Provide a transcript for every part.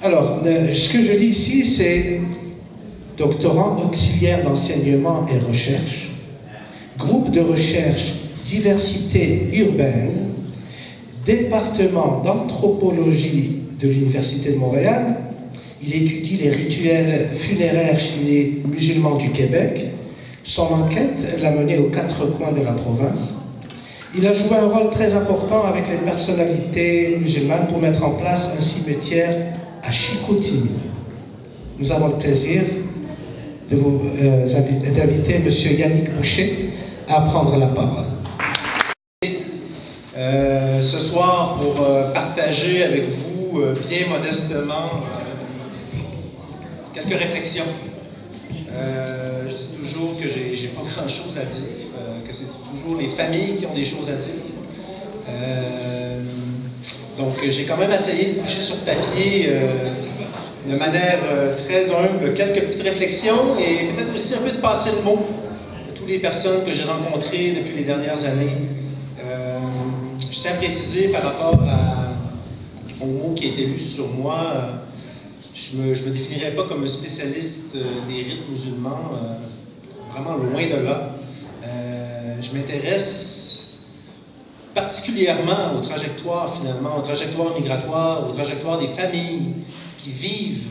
Alors, ce que je lis ici, c'est doctorant auxiliaire d'enseignement et recherche, groupe de recherche diversité urbaine, département d'anthropologie de l'Université de Montréal. Il étudie les rituels funéraires chez les musulmans du Québec. Son enquête l'a mené aux quatre coins de la province. Il a joué un rôle très important avec les personnalités musulmanes pour mettre en place un cimetière à Chicoutimi. Nous avons le plaisir d'inviter M. Yannick Boucher à prendre la parole. Ce soir, pour partager avec vous, bien modestement, quelques réflexions. Je dis toujours que j'ai pas grand-chose à dire, que c'est toujours les familles qui ont des choses à dire. Donc, j'ai quand même essayé de coucher sur papier de manière très humble quelques petites réflexions et peut-être aussi un peu de passer le mot de toutes les personnes que j'ai rencontrées depuis les dernières années. Je tiens à préciser par rapport au mot qui a été lu sur moi, je me définirais pas comme un spécialiste des rites musulmans, vraiment loin de là. Je m'intéresse particulièrement aux trajectoires finalement, aux trajectoires migratoires, aux trajectoires des familles qui vivent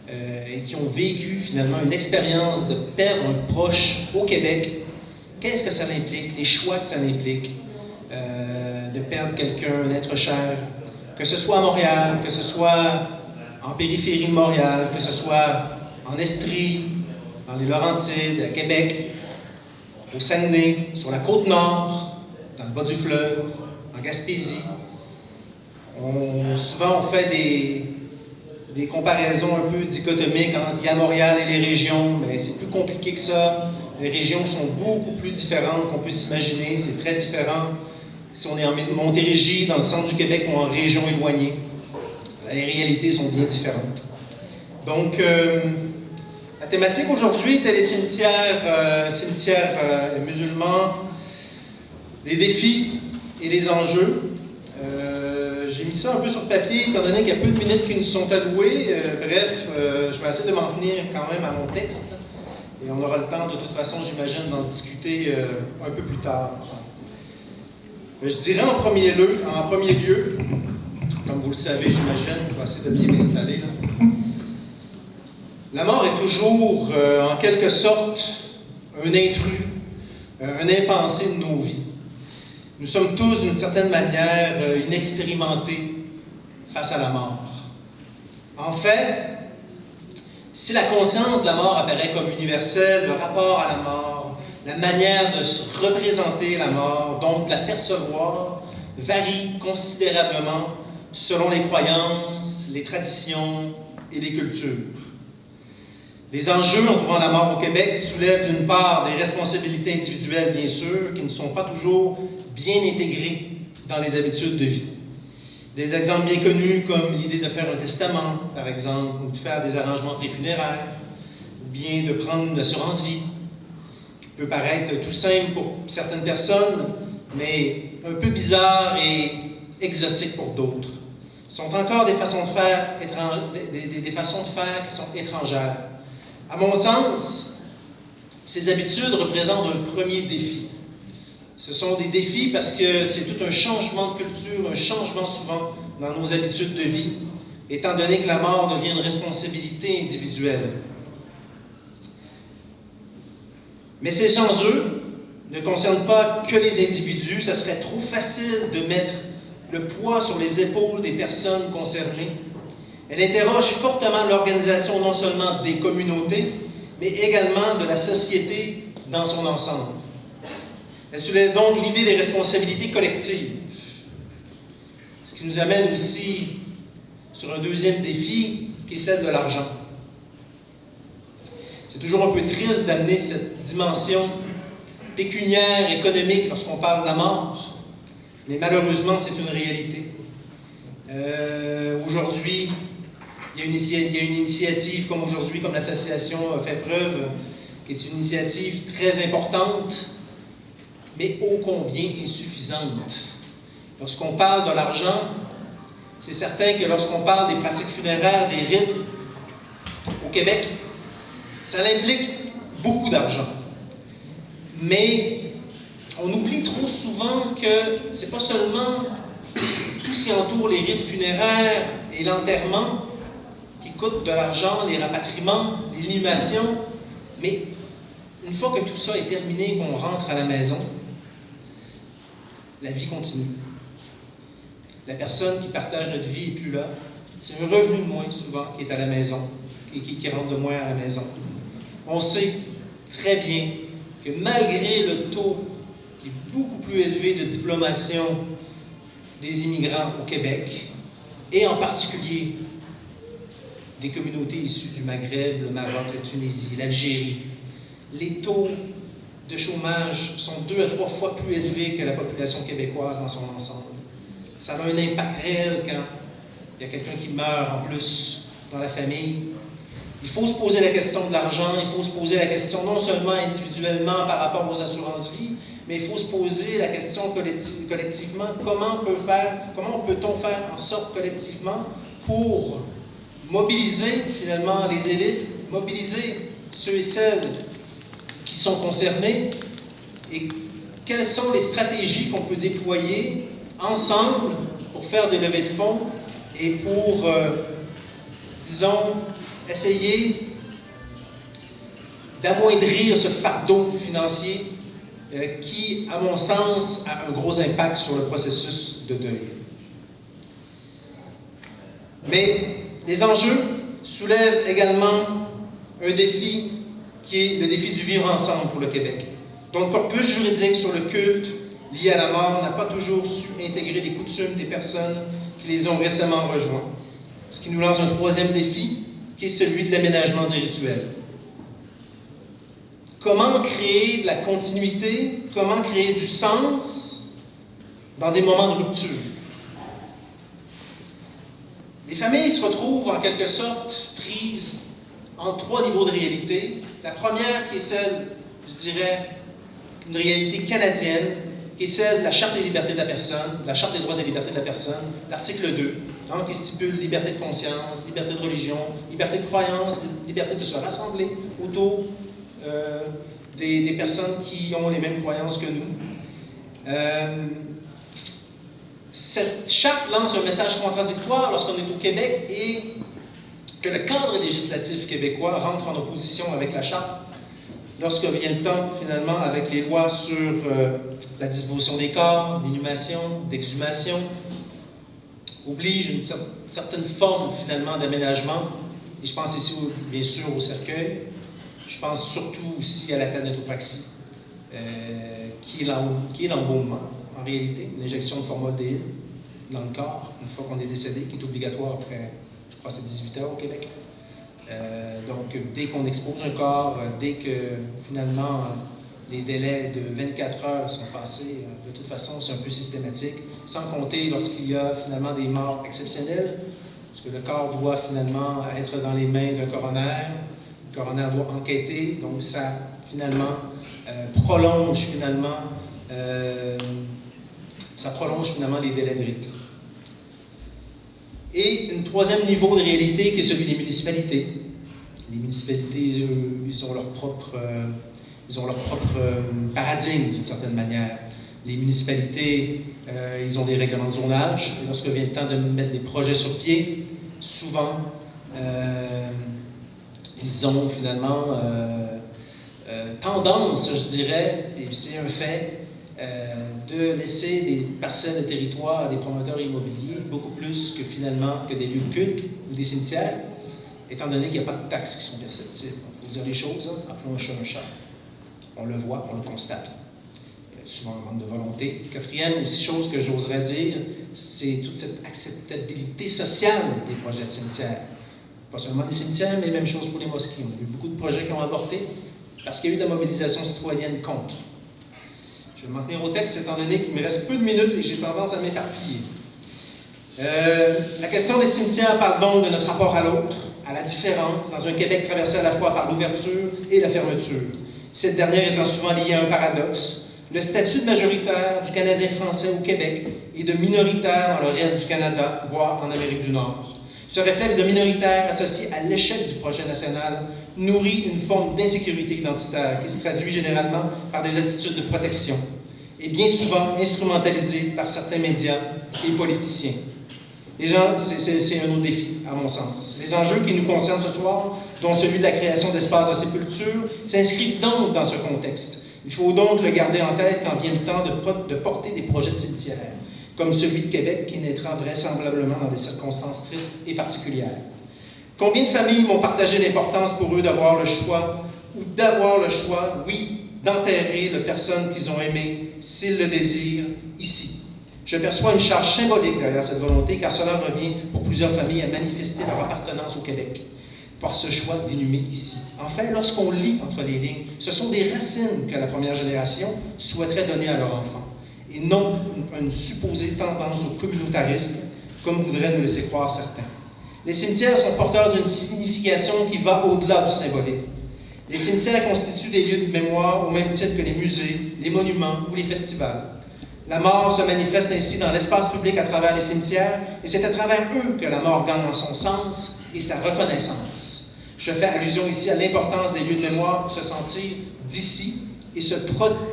et qui ont vécu finalement une expérience de perdre un proche au Québec. Qu'est-ce que ça implique? Les choix que ça implique de perdre quelqu'un, un être cher, que ce soit à Montréal, que ce soit en périphérie de Montréal, que ce soit en Estrie, dans les Laurentides, à Québec, au Saguenay, sur la Côte-Nord, dans le bas du fleuve, en Gaspésie. Souvent, on fait des comparaisons un peu dichotomiques entre il y a Montréal et les régions, mais c'est plus compliqué que ça. Les régions sont beaucoup plus différentes qu'on peut s'imaginer, c'est très différent. Si on est en Montérégie, dans le centre du Québec ou en région éloignée, les réalités sont bien différentes. Donc, la thématique aujourd'hui était les cimetières musulmans, les défis et les enjeux. J'ai mis ça un peu sur papier, étant donné qu'il y a peu de minutes qui nous sont allouées. Je vais essayer de m'en tenir quand même à mon texte. Et on aura le temps, de toute façon, j'imagine, d'en discuter un peu plus tard. Je dirais en premier lieu, comme vous le savez, j'imagine, je vais essayer de bien m'installer là. La mort est toujours, en quelque sorte, un intrus, un impensé de nos vies. Nous sommes tous, d'une certaine manière, inexpérimentés face à la mort. En fait, si la conscience de la mort apparaît comme universelle, le rapport à la mort, la manière de se représenter la mort, donc de la percevoir, varie considérablement selon les croyances, les traditions et les cultures. Les enjeux entourant la mort au Québec soulèvent d'une part des responsabilités individuelles, bien sûr, qui ne sont pas toujours bien intégrées dans les habitudes de vie. Des exemples bien connus comme l'idée de faire un testament, par exemple, ou de faire des arrangements préfunéraires, ou bien de prendre une assurance vie, qui peut paraître tout simple pour certaines personnes, mais un peu bizarre et exotique pour d'autres. Ce sont encore des façons de faire, des façons de faire qui sont étrangères. À mon sens, ces habitudes représentent un premier défi. Ce sont des défis parce que c'est tout un changement de culture, un changement souvent dans nos habitudes de vie, étant donné que la mort devient une responsabilité individuelle. Mais ces enjeux ne concernent pas que les individus, ça serait trop facile de mettre le poids sur les épaules des personnes concernées. Elle interroge fortement l'organisation non seulement des communautés, mais également de la société dans son ensemble. Elle soulève donc l'idée des responsabilités collectives, ce qui nous amène aussi sur un deuxième défi, qui est celle de l'argent. C'est toujours un peu triste d'amener cette dimension pécuniaire, économique, lorsqu'on parle de la mort, mais malheureusement, c'est une réalité. Aujourd'hui, il y a une initiative comme aujourd'hui, comme l'association fait preuve, qui est une initiative très importante, mais ô combien insuffisante. Lorsqu'on parle de l'argent, C'est certain que lorsqu'on parle des pratiques funéraires, des rites au Québec, ça implique beaucoup d'argent. Mais on oublie trop souvent que c'est pas seulement tout ce qui entoure les rites funéraires et l'enterrement qui coûte de l'argent, les rapatriements, l'inhumation, mais une fois que tout ça est terminé, qu'on rentre à la maison, la vie continue. La personne qui partage notre vie n'est plus là. C'est un revenu de moins souvent qui est à la maison, qui rentre de moins à la maison. On sait très bien que malgré le taux qui est beaucoup plus élevé de diplomation des immigrants au Québec, et en particulier des communautés issues du Maghreb, le Maroc, la Tunisie, l'Algérie, les taux de chômage sont 2 à 3 fois plus élevés que la population québécoise dans son ensemble. Ça a un impact réel quand il y a quelqu'un qui meurt en plus dans la famille. Il faut se poser la question de l'argent, il faut se poser la question non seulement individuellement par rapport aux assurances-vie, mais il faut se poser la question collectivement, comment peut-on faire en sorte collectivement pour mobiliser finalement les élites, mobiliser ceux et celles qui sont concernés, et quelles sont les stratégies qu'on peut déployer ensemble pour faire des levées de fonds et pour, disons, essayer d'amoindrir ce fardeau financier qui, à mon sens, a un gros impact sur le processus de deuil. Mais les enjeux soulèvent également un défi qui est le défi du vivre ensemble pour le Québec, dont le corpus juridique sur le culte lié à la mort n'a pas toujours su intégrer les coutumes des personnes qui les ont récemment rejoints. Ce qui nous lance un troisième défi, qui est celui de l'aménagement des rituels. Comment créer de la continuité, comment créer du sens dans des moments de rupture? Les familles se retrouvent en quelque sorte prises en 3 niveaux de réalité. La première qui est celle, je dirais, une réalité canadienne, qui est celle de la Charte des libertés de la personne, la Charte des droits et libertés de la personne, l'article 2, hein, qui stipule liberté de conscience, liberté de religion, liberté de croyance, liberté de se rassembler autour des personnes qui ont les mêmes croyances que nous. Cette charte lance un message contradictoire lorsqu'on est au Québec et que le cadre législatif québécois rentre en opposition avec la charte lorsque vient le temps, finalement, avec les lois sur la disposition des corps, l'inhumation, d'exhumation, oblige une certaine forme, finalement, d'aménagement. Et je pense ici, bien sûr, au cercueil. Je pense surtout aussi à la thanatopraxie, qui est l'embaumement, en réalité, une injection de formaldéhyde dans le corps, une fois qu'on est décédé, qui est obligatoire après, je crois, c'est 18 heures au Québec. Donc, dès qu'on expose un corps, dès que, finalement, les délais de 24 heures sont passés, de toute façon, c'est un peu systématique, sans compter lorsqu'il y a, finalement, des morts exceptionnelles, parce que le corps doit, finalement, être dans les mains d'un coroner. Le coroner doit enquêter, donc ça, finalement, prolonge, finalement, les délais de rite. Et un troisième niveau de réalité qui est celui des municipalités. Les municipalités, ils ont leur propre paradigme d'une certaine manière. Les municipalités, ils ont des règlements de zonage. Et lorsque vient le temps de mettre des projets sur pied, souvent, ils ont finalement tendance, je dirais, et c'est un fait, de laisser des parcelles de territoire à des promoteurs immobiliers beaucoup plus que finalement que des lieux de culte ou des cimetières, étant donné qu'il n'y a pas de taxes qui sont perceptibles. Il faut dire les choses, hein, appelons un chat un chat. On le voit, on le constate. Il y a souvent un manque de volonté. Quatrième aussi chose que j'oserais dire, c'est toute cette acceptabilité sociale des projets de cimetières. Pas seulement les cimetières, mais même chose pour les mosquées. On a eu beaucoup de projets qui ont avorté parce qu'il y a eu de la mobilisation citoyenne contre. Je vais m'en tenir au texte étant donné qu'il me reste peu de minutes et j'ai tendance à m'éparpiller. La question des cimetières parle donc de notre rapport à l'autre, à la différence, dans un Québec traversé à la fois par l'ouverture et la fermeture. Cette dernière étant souvent liée à un paradoxe, le statut de majoritaire du Canadien français au Québec et de minoritaire dans le reste du Canada, voire en Amérique du Nord. Ce réflexe de minoritaire associé à l'échec du projet national nourrit une forme d'insécurité identitaire qui se traduit généralement par des attitudes de protection et bien souvent instrumentalisée par certains médias et politiciens. C'est un autre défi, à mon sens. Les enjeux qui nous concernent ce soir, dont celui de la création d'espaces de sépulture, s'inscrivent donc dans ce contexte. Il faut donc le garder en tête quand vient le temps de porter des projets de cimetières, comme celui de Québec qui naîtra vraisemblablement dans des circonstances tristes et particulières. Combien de familles m'ont partagé l'importance pour eux d'avoir le choix, oui, d'enterrer la personne qu'ils ont aimée, s'ils le désirent, ici. Je perçois une charge symbolique derrière cette volonté, car cela revient pour plusieurs familles à manifester leur appartenance au Québec par ce choix d'inhumer ici. En fait, lorsqu'on lit entre les lignes, ce sont des racines que la première génération souhaiterait donner à leurs enfants, et non une supposée tendance au communautarisme, comme voudraient nous laisser croire certains. Les cimetières sont porteurs d'une signification qui va au-delà du symbolique. Les cimetières constituent des lieux de mémoire au même titre que les musées, les monuments ou les festivals. La mort se manifeste ainsi dans l'espace public à travers les cimetières, et c'est à travers eux que la mort gagne en son sens et sa reconnaissance. Je fais allusion ici à l'importance des lieux de mémoire pour se sentir d'ici et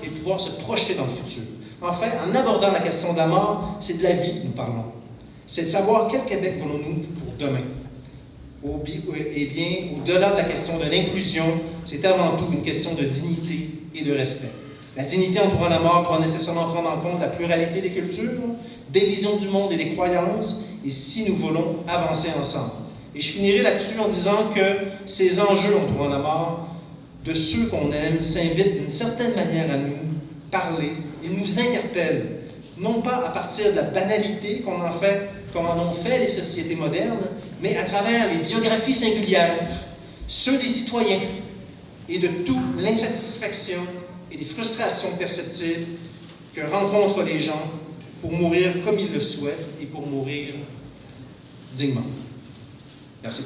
pouvoir se projeter dans le futur. Enfin, en abordant la question de la mort, c'est de la vie que nous parlons. C'est de savoir quel Québec voulons-nous pour demain. Eh bien, au-delà de la question de l'inclusion, c'est avant tout une question de dignité et de respect. La dignité entourant la mort doit nécessairement prendre en compte la pluralité des cultures, des visions du monde et des croyances, et si nous voulons avancer ensemble. Et je finirai là-dessus en disant que ces enjeux entourant la mort de ceux qu'on aime s'invitent d'une certaine manière à nous parler. Ils nous interpellent, non pas à partir de la banalité qu'en ont fait les sociétés modernes, mais à travers les biographies singulières, ceux des citoyens, et de toute l'insatisfaction et les frustrations perceptibles que rencontrent les gens pour mourir comme ils le souhaitent et pour mourir dignement. Merci.